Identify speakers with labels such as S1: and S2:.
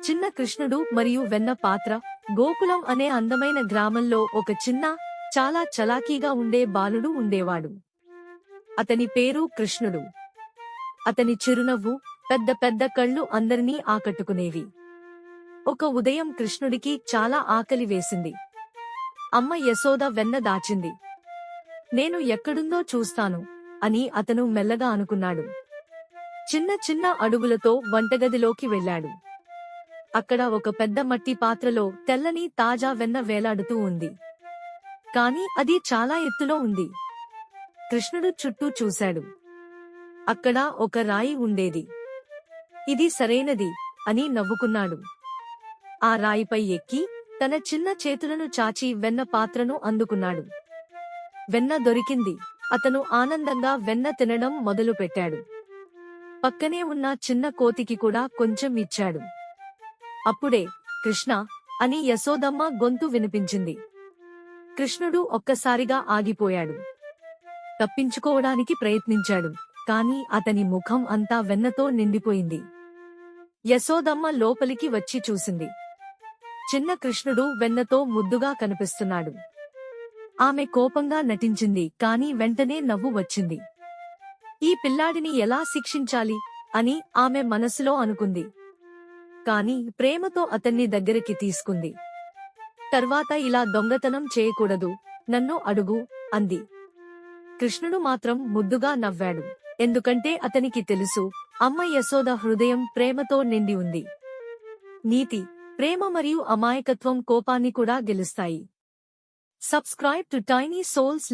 S1: చిన్న కృష్ణుడు మరియు వెన్న పాత్ర. గోకులం అనే అందమైన గ్రామంలో ఒక చిన్న, చాలా చలాకీగా ఉండే బాలుడు ఉండేవాడు. అతని పేరు కృష్ణుడు. అతని చిరునవ్వు, పెద్ద పెద్ద కళ్ళు అందరినీ ఆకట్టుకునేవి. ఒక ఉదయం కృష్ణుడికి చాలా ఆకలి వేసింది. అమ్మ యశోద వెన్న దాచింది. నేను ఎక్కడుందో చూస్తాను అని అతను మెల్లగా అనుకున్నాడు. చిన్న చిన్న అడుగులతో వంటగదిలోకి వెళ్ళాడు. అక్కడ ఒక పెద్ద మట్టి పాత్రలో తెల్లని తాజా వెన్న వేలాడుతూ ఉంది. కాని అది చాలా ఎత్తులో ఉంది. కృష్ణుడు చుట్టూ చూశాడు. అక్కడ ఒక రాయి ఉండేది. ఇది సరైనది అని నవ్వుకున్నాడు. ఆ రాయిపై ఎక్కి తన చిన్న చేతులను చాచి వెన్న పాత్రను అందుకున్నాడు. వెన్న దొరికింది. అతను ఆనందంగా వెన్న తినడం మొదలుపెట్టాడు. పక్కనే ఉన్న చిన్న కోతికి కూడా కొంచెం ఇచ్చాడు. అప్పుడే కృష్ణ అని యశోదమ్మ గొంతు వినిపించింది. కృష్ణుడు ఒక్కసారిగా ఆగిపోయాడు. తప్పించుకోవడానికి ప్రయత్నించాడు. కాని అతని ముఖం అంతా వెన్నతో నిండిపోయింది. యశోదమ్మ లోపలికి వచ్చి చూసింది. చిన్న కృష్ణుడు వెన్నతో ముద్దుగా కనిపిస్తున్నాడు. ఆమె కోపంగా నటించింది, కాని వెంటనే నవ్వు వచ్చింది. ఈ పిల్లాడిని ఎలా శిక్షించాలి అని ఆమె మనసులో అనుకుంది. కాని ప్రేమతో అతన్ని దగ్గరికి తీసుకుంది. తర్వాత ఇలా దొంగతనం చేయకూడదు, నన్ను అడుగు అంది. కృష్ణుడు మాత్రం ముద్దుగా నవ్వాడు. ఎందుకంటే అతనికి తెలుసు, అమ్మ యశోద హృదయం ప్రేమతో నిండి ఉంది. నీతి, ప్రేమ మరియు అమాయకత్వం కోపాన్ని కూడా గెలుస్తాయి. Subscribe to tiny souls.